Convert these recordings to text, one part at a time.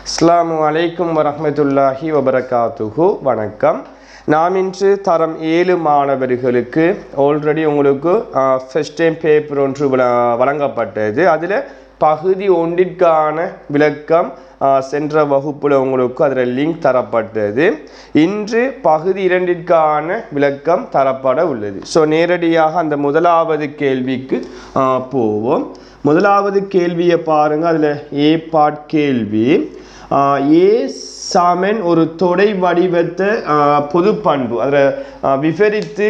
அஸ்ஸலாமு அலைக்கும் வரஹ்மத்துல்லாஹி வபரகாத்துஹு. வணக்கம். நாம் இன்று தரம் 7 மாணவர்களுக்கு ஆல்ரெடி உங்களுக்கு ஃபர்ஸ்ட் டைம் பேப்பர் ஒன்று வழங்கப்பட்டது. அதில் பகுதி 1ற்கான விளக்கம் சென்ற வகுப்பில் உங்களுக்கு அதில் லிங்க் தரப்பட்டது. இன்று பகுதி 2ற்கான விளக்கம் தரப்பட உள்ளது. ஸோ நேரடியாக அந்த முதலாவது கேள்விக்கு போவோம். முதலாவது கேள்வியை பாருங்கள். அதில் ஏ பார்ட் கேள்வி. ஏ சாமன் ஒரு தொடை வடிவத்தை பொது பண்பு அதில் விவரித்து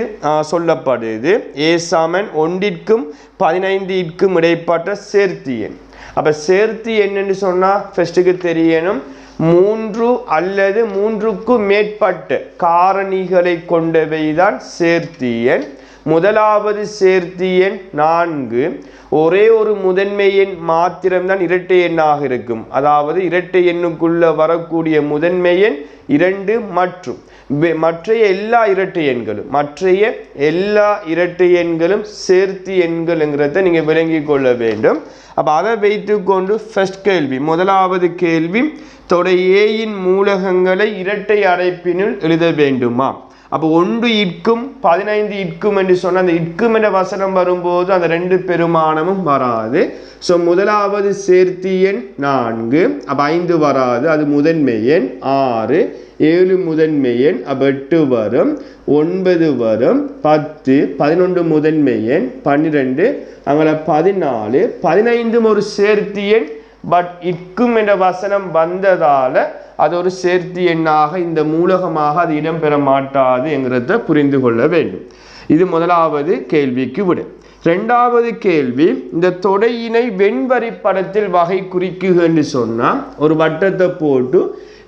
சொல்லப்படுது. ஏ சாமன் 1ற்கும் 15ற்கும் இடைப்பட்ட சேர்த்தி எண். அப்போ சேர்த்தி என்னன்னு சொன்னால் ஃபர்ஸ்ட்டுக்கு தெரியணும், 3 அல்லது 3க்கும் மேற்பட்ட காரணிகளை கொண்டவை தான் சேர்த்தி எண். முதலாவது சேர்த்தி எண் 4. ஒரே ஒரு முதன்மை எண் மாத்திரம்தான் இரட்டை எண்ணாக இருக்கும். அதாவது இரட்டை எண்ணுக்குள்ள வரக்கூடிய முதன்மை எண் 2 மற்றும் மற்றைய எல்லா இரட்டை எண்களும் சேர்த்தி எண்கள்ங்கிறத நீங்கள் விளங்கி கொள்ள வேண்டும். அப்போ அதை வைத்துக்கொண்டு ஃபர்ஸ்ட் கேள்வி, முதலாவது கேள்வி, தொடை ஏயின் மூலகங்களை இரட்டை அடைப்பினுள் எழுத வேண்டுமா? அப்போ 1 இற்கும் 15 இற்கும் என்று சொன்னால் அந்த இற்கும் என்ற வசனம் வரும்போது அந்த 2 பெருமானமும் வராது. ஸோ முதலாவது சேர்த்தி எண் 4, அப்போ 5 வராது, அது முதன்மை எண். 6, 7 முதன்மை எண், அப்போ 8 வரும். 9 வரும். 10, 11 முதன்மை எண். 12, அங்கே 14, 15 ஒரு சேர்த்தி எண். பட் இற்கும் என்ற வசனம் வந்ததால் அது ஒரு சேர்த்தி எண்ணாக இந்த மூலகமாக அது இடம்பெற மாட்டாது என்கிறத புரிந்து கொள்ள வேண்டும். இது முதலாவது கேள்விக்கு விட. இரண்டாவது கேள்வி, இந்த தொடையினை வெண்வரி படத்தில் வகை குறிக்குக என்று சொன்னால் ஒரு வட்டத்தை போட்டு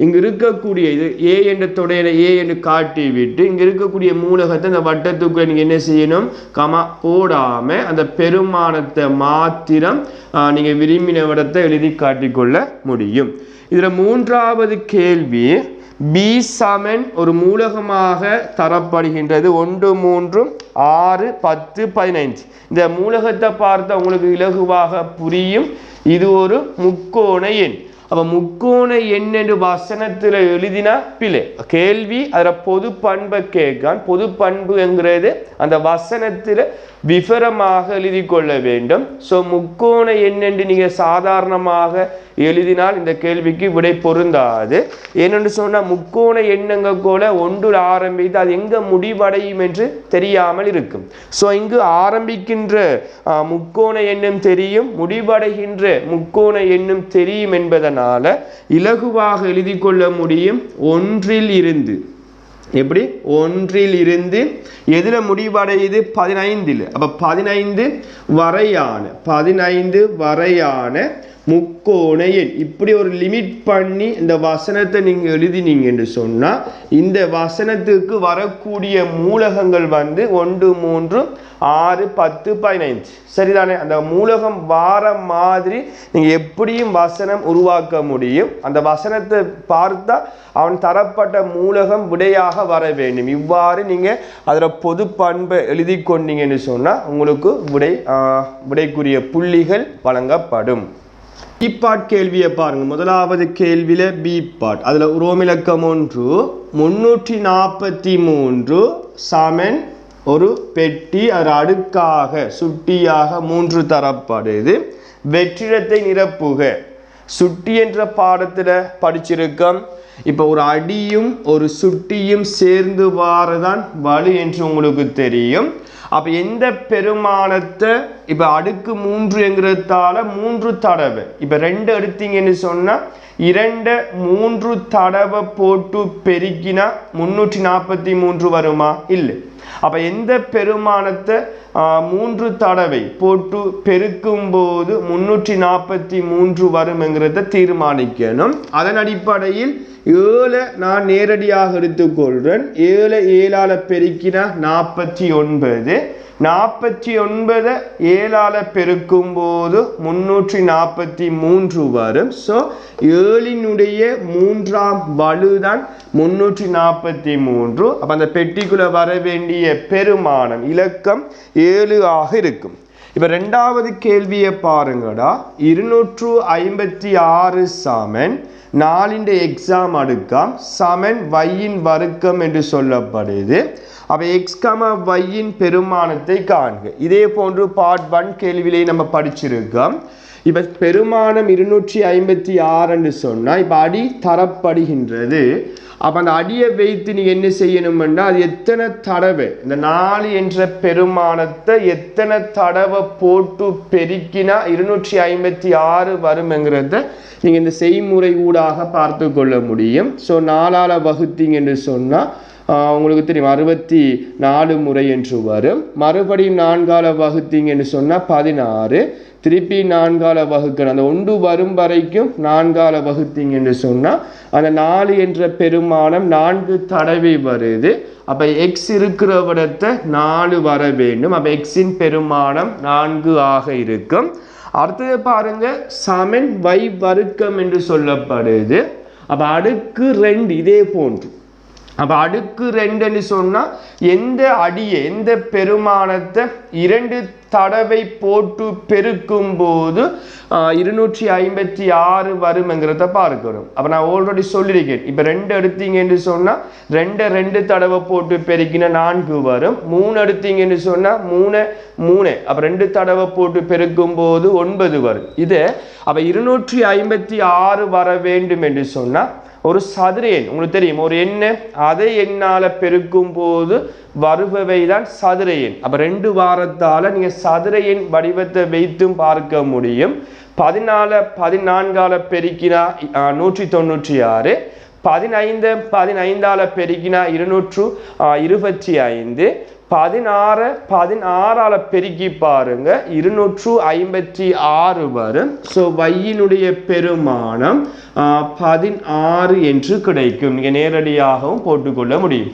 இங்கு இருக்கக்கூடிய இது ஏ என்ற தொடையில ஏ என்று காட்டி விட்டு இங்கே இருக்கக்கூடிய மூலகத்தை அந்த வட்டத்துக்குள்ள நீங்கள் என்ன செய்யணும், கமா போடாமல் அந்த பெருமானத்தை மாத்திரம் நீங்கள் விரும்பின விடத்தை எழுதி காட்டிக்கொள்ள முடியும். இதில் மூன்றாவது கேள்வி, பி சமன் ஒரு மூலகமாக தரப்படுகின்றது. 1, 3, 6, 10, 15. இந்த மூலகத்தை பார்த்தா உங்களுக்கு இலகுவாக புரியும். இது ஒரு முக்கோண எண். அப்போ முக்கோண எண் என்று வசனத்தில் எழுதினா பிழை. கேள்வி அதில் பொது பண்பை கேட்கான். பொது பண்பு என்கிறது அந்த வசனத்தில் விவரமாக எழுதி கொள்ள வேண்டும். ஸோ முக்கோண எண் என்று நீங்கள் சாதாரணமாக எழுதினால் இந்த கேள்விக்கு விடை பொருந்தாது. ஏனென்று சொன்னால் முக்கோண எண்ணங்க கூட 1 ஆரம்பித்து அது எங்கே முடிவடையும் என்று தெரியாமல் இருக்கும். ஸோ இங்கு ஆரம்பிக்கின்ற முக்கோண எண்ணும் தெரியும், முடிவடைகின்ற முக்கோண எண்ணும் தெரியும் என்பதனால் இலகுவாக எழுதி கொள்ள முடியும். 1ல் இருந்து எப்படி 1ல் இருந்து எதில் முடிவடையுது, 15ல். அப்போ 15 வரையான முக்கோண எண். இப்படி ஒரு லிமிட் பண்ணி இந்த வசனத்தை நீங்கள் எழுதினீங்க என்று சொன்னால் இந்த வசனத்துக்கு வரக்கூடிய மூலகங்கள் 1, 3, 6, 10, 15 சரிதானே? அந்த மூலகம் வார மாதிரி நீங்கள் எப்படியும் வசனம் உருவாக்க முடியும். அந்த வசனத்தை பார்த்தா அவன் தரப்பட்ட மூலகம் விடையாக வர வேண்டும். இவ்வாறு நீங்கள் அதில் பொது பண்பை எழுதி கொண்டீங்கன்னு சொன்னால் உங்களுக்கு விடைக்குரிய புள்ளிகள் வழங்கப்படும். பி பார்ட் கேள்வியை பாருங்க. முதலாவது கேள்வியில பி பார்ட், அதுல ரோமிலக்கம் 1, 343 சமன் ஒரு பெட்டி, அது அடுக்காக சுட்டியாக 3 தரப்படுது. வெற்றிடத்தை நிரப்புக. சுட்டி என்ற பாடத்தில் படிச்சிருக்கோம். இப்போ ஒரு அடியும் ஒரு சுட்டியும் சேர்ந்து வாரதான் வலு என்று உங்களுக்கு தெரியும். அப்போ எந்த பெருமானத்தை இப்போ அடுக்கு 3 என்கிறதால 3 தடவை, இப்போ 2 எடுத்தீங்கன்னு சொன்னால் 2 3 தடவை போட்டு பெருக்கினா 343 வருமா? இல்லை. அப்போ எந்த பெருமானத்தை 3 தடவை போட்டு பெருக்கும் போது 343 வரும்ங்கிறத தீர்மானிக்கணும். அதன் அடிப்படையில் 7 நான் நேரடியாக எடுத்துக்கொள்கிறேன். 7 7ஆல் பெருக்கினா 49. 49 7ஆல் பெருக்கும் போது 343 வரும். ஸோ 7னுடைய 3ஆம் வலுதான் 343. அப்போ அந்த பெட்டிக்குள்ள வர வேண்டிய பெருமானம் இலக்கம் 7 ஆக இருக்கும். இப்போ ரெண்டாவது கேள்வியை பாருங்கடா. 256 சமன் 4 எக்ஸாம் அடுக்கம் சமன் y வர்க்கம் என்று சொல்லப்படுது. அப்போ x, y பெருமானத்தை காண்க. இதே போன்று பார்ட் 1 கேள்வியிலே நம்ம படிச்சிருக்கோம். இப்போ பெருமானம் 256 என்று சொன்னால் இப்போ அடி தரப்படுகின்றது. அப்போ அந்த அடியை வைத்து நீங்கள் என்ன செய்யணும்னா அது எத்தனை தடவை இந்த 4 என்ற பெருமானத்தை எத்தனை தடவை போட்டு பெருக்கினா 256 வரும்ங்கிறத நீங்கள் இந்த செய்முறை ஊடாக பார்த்து கொள்ள முடியும். ஸோ 4ஆல் வகுத்தீங்கன்னு சொன்னால் உங்களுக்கு தெரியும் 64 முறை என்று வரும். மறுபடியும் 4ஆல் வகுத்தீங்கன்னு சொன்னால் 16. திருப்பி 4ஆல் வகுக்கணும். அந்த 1 வரும் வரைக்கும் 4ஆல் வகுத்தீங்கன்னு சொன்னால் அந்த 4 என்ற பெருமானம் 4 தடவை வருது. அப்போ எக்ஸ் இருக்கிற விடத்தை 4 வர வேண்டும். அப்போ எக்ஸின் பெருமானம் 4 ஆக இருக்கும். அடுத்தது பாருங்க சமன் y வர்க்கம் என்று சொல்லப்படுது. அப்போ அடுக்கு 2 இதே போன்று. அப்போ அடுக்கு 2ன்னு சொன்னால் எந்த அடியை எந்த பெருமானத்தை 2 தடவை போட்டு பெருக்கும் போது 256 வரும்ங்கிறத பார்க்கணும். அப்போ நான் ஆல்ரெடி சொல்லியிருக்கேன். இப்போ 2 எடுத்தீங்கன்னு சொன்னால் 2 தடவை போட்டு பெருக்கினா 4 வரும். 3 எடுத்தீங்கன்னு சொன்னால் 3 அப்போ 2 தடவை போட்டு பெருக்கும் போது 9 வரும். இது அப்போ 256 வர வேண்டும் என்று சொன்னால் ஒரு சதுர எண் உங்களுக்கு தெரியும். ஒரு எண்ணை அதை எண்ணால் பெருக்கும் போது வருபவை தான் சதுர எண். அப்போ 2 வாரத்தால் நீங்கள் சதுர எண் வடிவத்தை வைத்தும் பார்க்க முடியும். 14ஆல் பெருக்கினா 196, 15ஆல் பெருக்கினா 225, 16ஆல் பெருக்கி பாருங்க 256 வரும். ஸோ வையினுடைய பெருமானம் 16 என்று கிடைக்கும். நீங்கள் நேரடியாகவும் போட்டுக்கொள்ள முடியும்.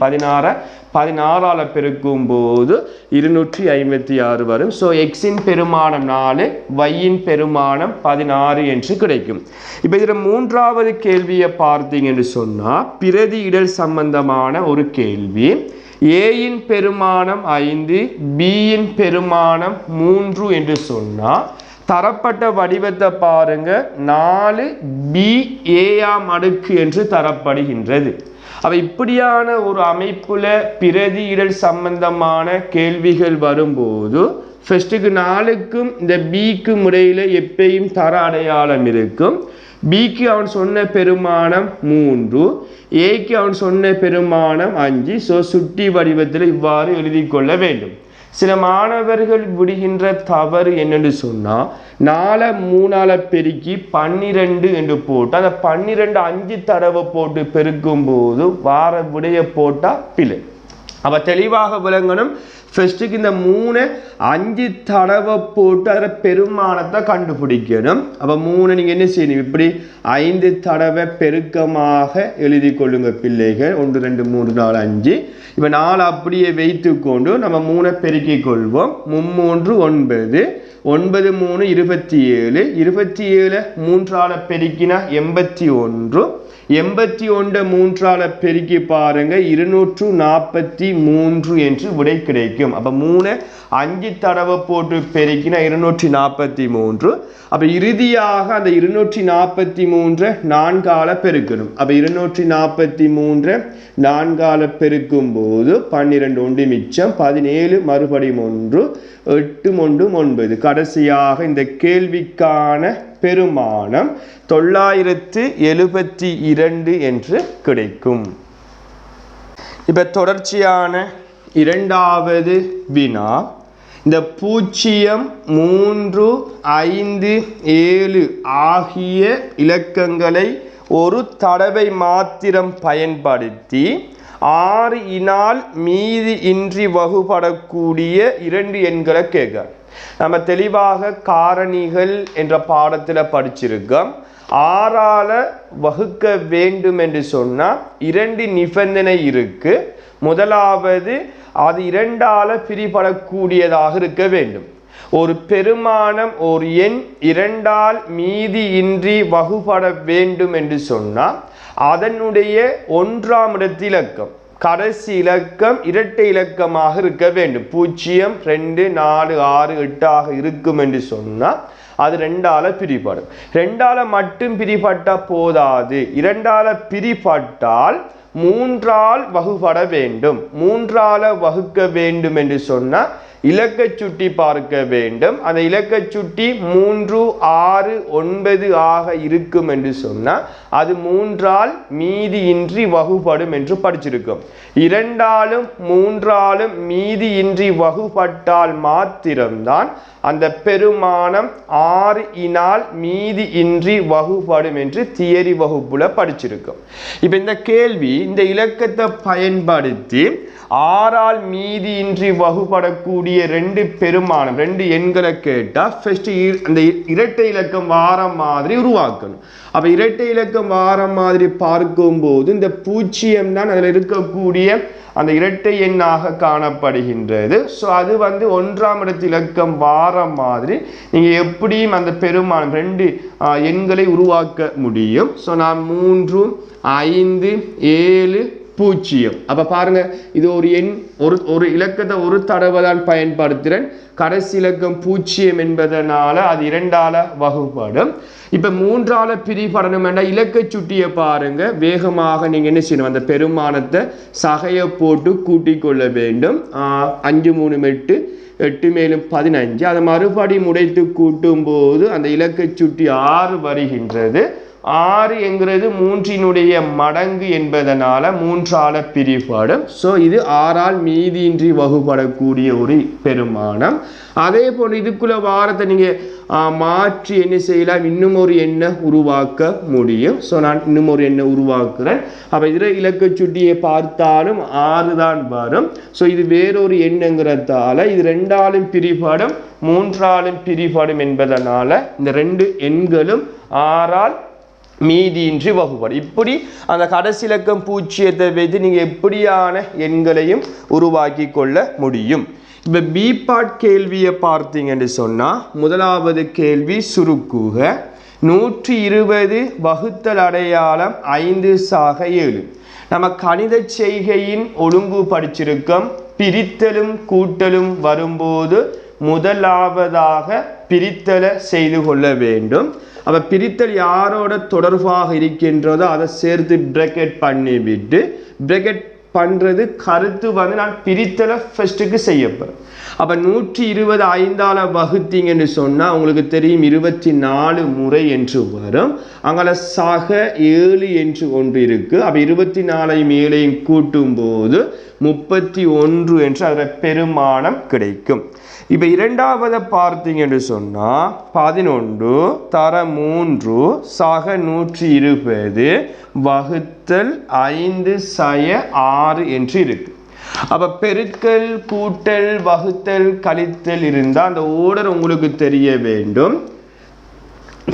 16ஆல் பெருக்கும் போது 256 வரும். ஸோ எக்ஸின் பெருமானம் 4, வையின் பெருமானம் 16 என்று கிடைக்கும். இப்போ இதில் 3வது கேள்வியை பார்த்தீங்கன்னு சொன்னால் பிரதி இடல் சம்பந்தமான ஒரு கேள்வி. ஏயின் பெருமானம் 5, பியின் பெருமானம் 3 என்று சொன்னால் தரப்பட்ட வடிவத்தை பாருங்க 4bஏயாம் அடுக்கு என்று தரப்படுகின்றது. அப்ப இப்படியான ஒரு அமைப்புல பிரதியிடல் சம்பந்தமான கேள்விகள் வரும்போது ஃபர்ஸ்ட்டுக்கு 4க்கும் இந்த பிக்கு முறையில் எப்பயும் தர அடையாளம் இருக்கும். பிக்கு அவன் சொன்ன பெருமானம் 3, ஏக்கு அவன் சொன்ன பெருமானம் 5. ஸோ சுட்டி வடிவத்தில் இவ்வாறு எழுதி கொள்ள வேண்டும். சில மாணவர்கள் விடுகின்ற தவறு என்னென்னு சொன்னால் 4 3ஆல் பெருக்கி 12 என்று போட்டு அந்த 12 5 தடவை போட்டு பெருக்கும் போது வார விடைய போட்டால் பிழை. அப்போ தெளிவாக விளங்கணும். ஃபர்ஸ்ட்டுக்கு இந்த 3 5 தடவை போட்டு அதில் பெருமானத்தை கண்டுபிடிக்கணும். அப்போ 3 நீங்கள் என்ன செய்யணும், இப்படி 5 தடவை பெருக்கமாக எழுதி கொள்ளுங்க பிள்ளைகள். 1 2 3 4 5. இப்போ 4 அப்படியே வைத்து கொண்டு நம்ம 3 பெருக்கிக் கொள்வோம். 3 9, 9 3 27, 27 3ஆல் பெருக்கினா 81, 81 3ஆல் பெருக்கி பாருங்க 243 என்று விடை கிடைக்கும். அப்போ 3 5 தடவை போட்டு பெருக்கினா 243. அப்போ இறுதியாக அந்த 243 4ஆல் பெருக்கணும். அப்போ 243 4ஆல் பெருக்கும் போது 12 1 மிச்சம் 17 மறுபடியும் 1 8 1 9. கடைசியாக இந்த கேள்விக்கான பெருமானம் 972 என்று கிடைக்கும். இப்ப தொடர்ச்சியான இரண்டாவது வினா. இந்த 0 3 5 7 ஆகிய இலக்கங்களை ஒரு தடவை மாத்திரம் பயன்படுத்தி 6 இனால் மீதி இன்றி வகுபடக்கூடிய 2 எண்களை கேட்க. நம்ம தெளிவாக காரணிகள் என்ற பாடத்தில் படிச்சிருக்கோம். 6ஆல் வகுக்க வேண்டும் என்று சொன்னால் 2 நிபந்தனை இருக்கு. முதலாவது அது 2ஆல் பிரிபடக்கூடியதாக இருக்க வேண்டும். ஒரு பெருமானம் ஒரு எண் 2ஆல் மீதி இன்றி வகுபட வேண்டும் என்று சொன்னால் அதனுடைய 1ஆம் இடத்து இலக்கம் கடைசி இலக்கம் இரட்டை இலக்கமாக இருக்க வேண்டும். 0, 2, 4, 6, 8 ஆக இருக்கும் என்று சொன்னால் அது 2ஆல பிரிபடும். 2ஆல மட்டும் பிரிபட்ட போதாது, 2ஆல பிரிபட்டால் 3ஆல் வகுபட வேண்டும். 3ஆல வகுக்க வேண்டும் என்று சொன்னால் இலக்க சுட்டி பார்க்க வேண்டும். அந்த இலக்க சுட்டி 3, 6, 9 ஆக இருக்கும் என்று சொன்னால் அது 3ஆல் மீதியின்றி வகுபடும் என்று படிச்சிருக்கும். 2ஆலும் 3ஆலும் மீதியின்றி வகுபட்டால் மாத்திரம்தான் அந்த பெருமானம் 6 மீதியின்றி வகுபடும் என்று தியரி வகுப்புல படிச்சிருக்கும். இப்ப இந்த கேள்வி இந்த இலக்கத்தை பயன்படுத்தி 6ஆல் மீதியின்றி வகுபடக்கூடிய 2 பெருமானம் 2 எண்களை கேட்டா ஃபர்ஸ்ட் அந்த இரட்டை இலக்கம் வார மாதிரி உருவாக்கணும். அப்ப இரட்டை இலக்கம் வார மாதிரி பார்க்கும்போது இந்த 0 தான் அதில் இருக்கக்கூடிய அந்த இரட்டை எண்ணாக காணப்படுகின்றது. ஸோ அது வந்து 1ஆம் இடத்து இலக்கம் வார மாதிரி நீங்கள் எப்படியும் அந்த பெருமானம் 2 எண்களை உருவாக்க முடியும். ஸோ நான் 3, 5, 7, 0. அப்போ பாருங்க, இது ஒரு எண், ஒரு இலக்கத்தை ஒரு தடவை தான் பயன்படுத்துகிறேன். கடைசி இலக்கம் 0 என்பதனால அது 2ஆல வகுப்படும். இப்போ 3ஆல பிரிபடணும் என்றால் இலக்க சுட்டியை பாருங்க, வேகமாக நீங்கள் என்ன செய்யணும், அந்த பெருமானத்தை சகையை போட்டு கூட்டிக் கொள்ள வேண்டும். 5, 3, 8, 8 மேலும் 15. அதை மறுபடி முடைத்து கூட்டும் போது அந்த இலக்க சுட்டி 6 வருகின்றது. 6 என்கிறது 3இனுடைய மடங்கு என்பதனால 3ஆல பிரிபடும். ஸோ இது 6ஆல் மீதியின்றி வகுபடக்கூடிய ஒரு பெருமானம். அதே போல் இதுக்குள்ள வாரத்தை நீங்கள் மாற்றி என்ன செய்யலாம், இன்னும் ஒரு எண்ணை உருவாக்க முடியும். ஸோ நான் இன்னும் ஒரு எண்ணை உருவாக்குறேன். அப்போ இதில் இலக்க சுட்டியை பார்த்தாலும் 6 தான் வரும். ஸோ இது வேறொரு எண்ணுங்கிறதால இது 2ஆலும் பிரிபடும் 3ஆலும் பிரிபடும் என்பதனால இந்த 2 எண்களும் 6ஆல் மீதியின்றி வகுப்படும். இப்படி அந்த கடைசி இலக்கம் 0 வைத்து நீங்கள் எப்படியான எண்களையும் உருவாக்கி கொள்ள முடியும். இப்போ பி பார்ட் கேள்வியை பார்த்தீங்கன்னு சொன்னால் முதலாவது கேள்வி சுருக்குக 120 வகுத்தல் அடையாளம் 5/7. நம்ம கணித செய்கையின் ஒழுங்கு படிச்சிருக்கோம். பிரித்தலும் கூட்டலும் வரும்போது முதலாவதாக பிரித்தலை செய்து கொள்ள வேண்டும். அப்போ பிரித்தல் யாரோட தொடர்பாக இருக்கின்றதோ அதை சேர்த்து பிரக்கெட் பண்ணிவிட்டு பிரக்கெட் பண்ணுறது கருத்து வந்து நான் பிரித்தலை ஃபர்ஸ்ட்டுக்கு செய்யப்படும். அப்போ 120 5ஆல் வகுத்தீங்கன்னு சொன்னால் உங்களுக்கு தெரியும் 24 முறை என்று வரும். அங்கே சக 7 என்று ஒன்று இருக்குது. அப்போ 24ஐயும் 7ஐயும் கூட்டும்போது 31 என்று அதில் பெருமானம் கிடைக்கும். இப்போ இரண்டாவதை பார்த்தீங்கன்னு சொன்னால் 11 தர 3 சக 120 வகுத்தல் 5/6 என்று இருக்கு. அப்போ பெருக்கல் கூட்டல் வகுத்தல் கழித்தல் இருந்தால் அந்த ஓர்டர் உங்களுக்கு தெரிய வேண்டும்.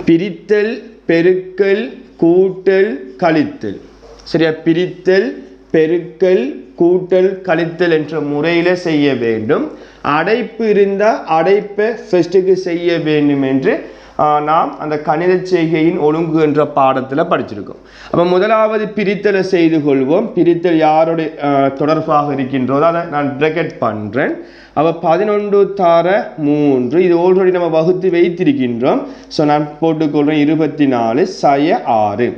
பிரித்தல் பெருக்கல் கூட்டல் கழித்தல், சரியா? பிரித்தல் பெருக்கல் கூட்டல் கழித்தல் என்ற முறையில் செய்ய வேண்டும். அடைப்பு இருந்தால் அடைப்பை ஃபர்ஸ்ட்டுக்கு செய்ய வேண்டும் என்று நாம் அந்த கணித செய்கையின் ஒழுங்கு என்ற பாடத்தில் படிச்சிருக்கோம். அப்போ முதலாவது பிரித்தலை செய்து கொள்வோம். பிரித்தல் யாருடைய தொடர்பாக இருக்கின்றதோ அதை நான் பிரக்கெட் பண்ணுறேன். அப்போ 11 தர 3 இது ஆல்ரெடி நம்ம வகுத்து வைத்திருக்கின்றோம். ஸோ நான் போட்டுக்கொள்கிறேன் 24/6.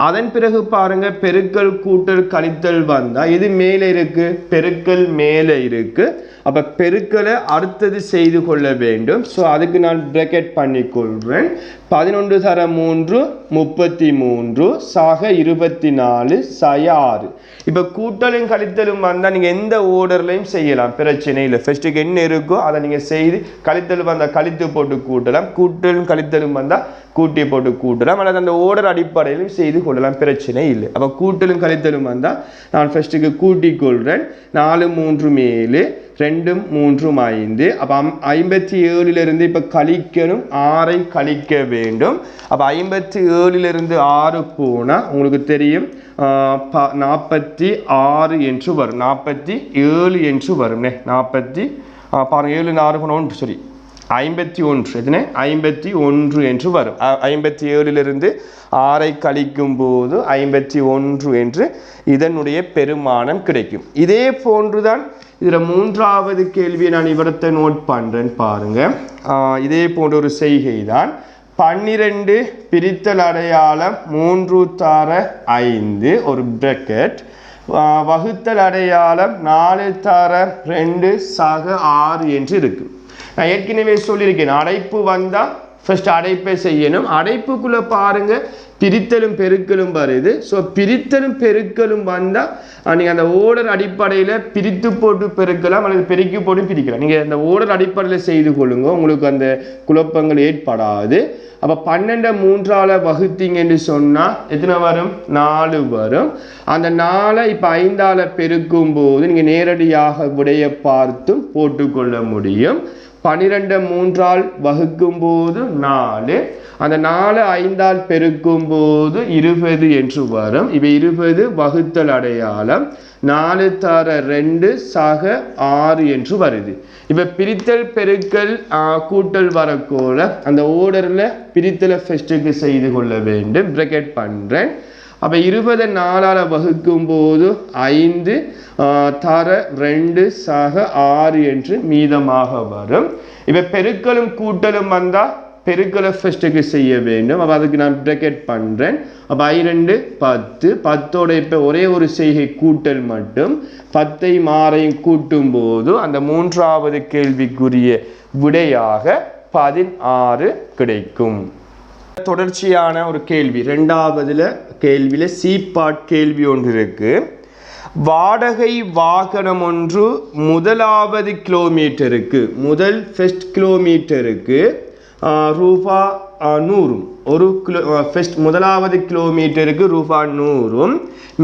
அதன் பிறகு பாருங்க பெருக்கல் கூட்டல் கழித்தல் வந்தால் இது மேலே இருக்கு, பெருக்கல் மேலே இருக்கு. அப்போ பெருக்கலை அடுத்தது செய்து கொள்ள வேண்டும். ஸோ அதுக்கு நான் பிரக்கெட் பண்ணிக்கொள்கிறேன். 11 தர 3 33 சக 24/6. இப்போ கூட்டலும் கழித்தலும் வந்தால் நீங்கள் எந்த ஓர்டர்லையும் செய்யலாம், பிரச்சனை இல்லை. ஃபர்ஸ்ட்டுக்கு என்ன இருக்கோ அதை நீங்கள் செய்து கழித்தல் வந்தால் கழித்து போட்டு கூட்டலாம், கூட்டலும் கழித்தலும் வந்தால் கூட்டி போட்டு கூட்டலாம், அல்லது அந்த ஓர்டர் அடிப்படையிலும் செய்து கொள்ளலாம், பிரச்சனை இல்லை. அப்போ கூட்டலும் கழித்தலும் வந்தால் நான் ஃபர்ஸ்ட்டுக்கு கூட்டிக் கொள்கிறேன். 4 3 7 2 3 5. அப்போ 57 இப்போ கழிக்கணும், 6ஐ கழிக்க வேண்டும். அப்போ 57 6 போனால் உங்களுக்கு தெரியும் 46 என்று வரும், 47 என்று வரும். பாருங்க 7 6 1 சரி 51 எத்தனை 51 என்று வரும். 57 6 கழிக்கும் போது 51 என்று இதனுடைய பெருமானம் கிடைக்கும். இதே போன்றுதான் இதில் மூன்றாவது கேள்வியை நான் இவரத்தை நோட் பண்ணுறேன் பாருங்க. இதே போன்ற ஒரு செய்கை தான் 12 பிரித்தல் அடையாளம் 3 தர 5 ஒரு பிரக்கெட் வகுத்தல் அடையாளம் 4 தர 2 சக 6 என்று இருக்கு. நான் ஏற்கனவே சொல்லியிருக்கேன், அடைப்பு வந்தால் ஃபர்ஸ்ட் அடைப்பை செய்யணும். அடைப்புக்குள்ளே பாருங்க பிரித்தலும் பெருக்கலும் வருது. ஸோ பிரித்தலும் பெருக்கலும் வந்தால் நீங்கள் அந்த ஓடர் அடிப்படையில் பிரித்து போட்டு பெருக்கலாம் அல்லது பெருக்கி போட்டு பிரிக்கலாம். நீங்கள் அந்த ஓடர் அடிப்படையில் செய்து கொள்ளுங்க, உங்களுக்கு அந்த குழப்பங்கள் ஏற்படாது. அப்போ 12 3ஆல் வகுத்தீங்கன்னு சொன்னால் எத்தனை வரும்? 4 வரும். அந்த 4 இப்போ 5ஆல் பெருக்கும் போது நீங்கள் நேரடியாக விடைய பார்த்தும் போட்டுக்கொள்ள முடியும். 12 3ஆல் வகுக்கும் போது 4, அந்த 4 5ஆல் பெருக்கும் போது 20 என்று வரும். இப்போ 20 வகுத்தல் அடையாளம் 4 தர 2 சக 6 என்று வருது. இப்போ பிரித்தல் பெருக்கல் கூட்டல் வரக்கூட அந்த ஓர்டரில் பிரித்தலை ஃபர்ஸ்ட்டுக்கு செய்து கொள்ள வேண்டும். பிரக்கெட் பண்ணுறேன். அப்போ 20 4ஆல் வகுக்கும் போது 5 தர 2 சக 6 என்று மீதமாக வரும். இப்போ பெருக்கலும் கூட்டலும் வந்தால் பெருக்கலை ஃபர்ஸ்ட்டுக்கு செய்ய வேண்டும். அப்போ அதுக்கு நான் பிரக்கெட் பண்ணுறேன். அப்போ 2 10 10ஓட இப்போ ஒரே ஒரு செய்கை கூட்டல் மட்டும் 10ஐ 6ஐயும் கூட்டும் போது அந்த மூன்றாவது கேள்விக்குரிய விடையாக 16 கிடைக்கும். தொடர்ச்சியான ஒரு கேள்வி, ரெண்டாவதுல கேள்வியில சி பார்ட் கேள்வி ஒன்று இருக்கு. வாடகை வாகனம் ஒன்று முதலாவது கிலோமீட்டருக்கு ஃபர்ஸ்ட் கிலோமீட்டருக்கு ரூபா 100, ஒரு முதலாவது கிலோமீட்டருக்கு ரூபா 100,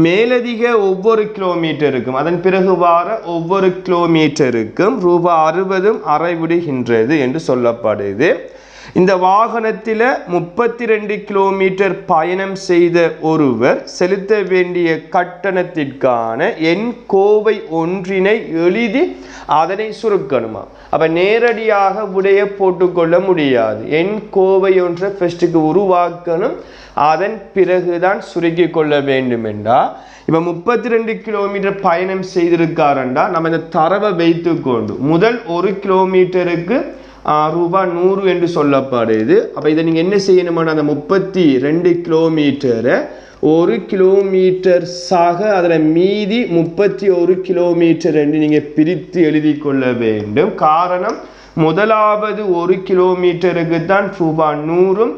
மேலதிக ஒவ்வொரு கிலோமீட்டருக்கும் அதன் பிறகு வார ஒவ்வொரு கிலோமீட்டருக்கும் ரூபா 60 அறவிடுகின்றது என்று சொல்லப்படுது. இந்த வாகனத்தில் 32 கிலோமீட்டர் பயணம் செய்த ஒருவர் செலுத்த வேண்டிய கட்டணத்திற்கான எண் கோவை ஒன்றினை எழுதி அதனை சுருக்கணுமா? அப்போ நேரடியாக விடைய போட்டுக்கொள்ள முடியாது. எண் கோவை ஒன்றை ஃபர்ஸ்ட்டுக்கு உருவாக்கணும், அதன் பிறகுதான் சுருக்கி கொள்ள வேண்டும் என்றால் இப்போ 32 கிலோமீட்டர் பயணம் செய்திருக்காருண்டா நம்ம இந்த தரவை வைத்து கொண்டு முதல் 1 கிலோமீட்டருக்கு ரூபா 100 என்று சொல்லப்படுது. அப்போ இதை நீங்கள் என்ன செய்யணும்னா அந்த 32 கிலோமீட்டரை 1 கிலோமீட்டர் சக அதில் மீதி 31 கிலோமீட்டர் என்று நீங்கள் பிரித்து எழுதி கொள்ள வேண்டும். காரணம் முதலாவது 1 கிலோமீட்டருக்கு தான் ரூபா 100,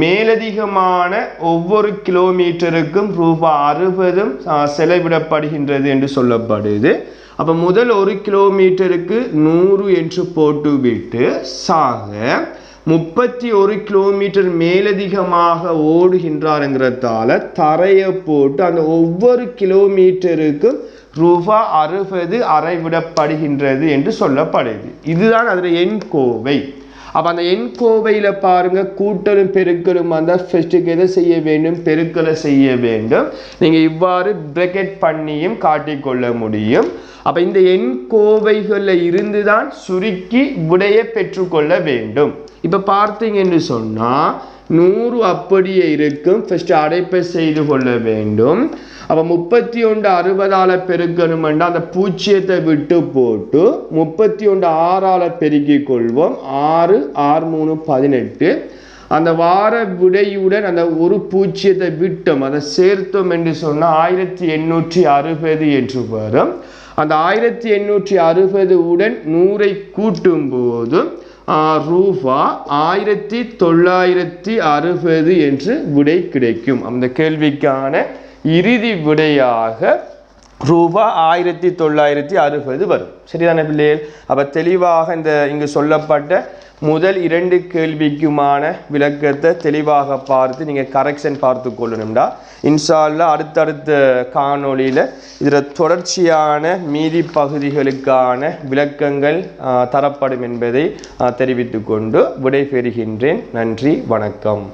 மேலதிகமான ஒவ்வொரு கிலோமீட்டருக்கும் ரூபா 60 செலவிடப்படுகின்றது என்று சொல்லப்படுது. அப்போ முதல் 1 கிலோமீட்டருக்கு 100 என்று போட்டுவிட்டு சாக 31 கிலோமீட்டர் மேலதிகமாக ஓடுகின்றாருங்கிறதால தரையை போட்டு அந்த ஒவ்வொரு கிலோமீட்டருக்கும் ரூபா 60 அறவிடப்படுகின்றது என்று சொல்லப்படுது. இதுதான் அதில் எண் கோவை. அப்போ அந்த எண் கோவையில் பாருங்க கூட்டலும் பெருக்கலும் வந்தால் ஃபர்ஸ்ட்டுக்கு எதை செய்ய வேண்டும்? பெருக்கலை செய்ய வேண்டும். நீங்கள் இவ்வாறு பிரக்கெட் பண்ணியும் காட்டிக்கொள்ள முடியும். அப்போ இந்த எண் கோவைகளில் இருந்து தான் சுருக்கி விடையை பெற்றுக்கொள்ள வேண்டும். இப்போ பார்த்தீங்கன்னு சொன்னால் 100 அப்படியே இருக்கும். ஃபர்ஸ்ட் அடைப்பை செய்து கொள்ள வேண்டும். அப்போ 31 60ஆல் பெருக்கணுமெண்டா அந்த பூஜ்ஜியத்தை விட்டு போட்டு 31 6ஆல் பெருக்கிக் கொள்வோம். 6 6 3 18. அந்த வார விடையுடன் அந்த ஒரு பூஜ்ஜியத்தை விட்டோம், அதை சேர்த்தோம் என்று சொன்னால் 1860 என்று வரும். அந்த 1860 உடன் 100ஐ கூட்டும் போது ரூபா 1960 என்று விடை கிடைக்கும். அந்த கேள்விக்கான இறுதி விடையாக ரூபா 1960 வரும். சரிதானே பிள்ளைகள்? அப்போ தெளிவாக இந்த இங்கு சொல்லப்பட்ட முதல் 2 கேள்விக்குமான விளக்கத்தை தெளிவாக பார்த்து நீங்கள் கரெக்ஷன் பார்த்து கொள்ளணும்டா. இன்ஷா அல்லாஹ் அடுத்தடுத்த காணொளியில் இதில் தொடர்ச்சியான மீதி பகுதிகளுக்கான விளக்கங்கள் தரப்படும் என்பதை தெரிவித்து கொண்டு விடை பெறுகின்றேன். நன்றி, வணக்கம்.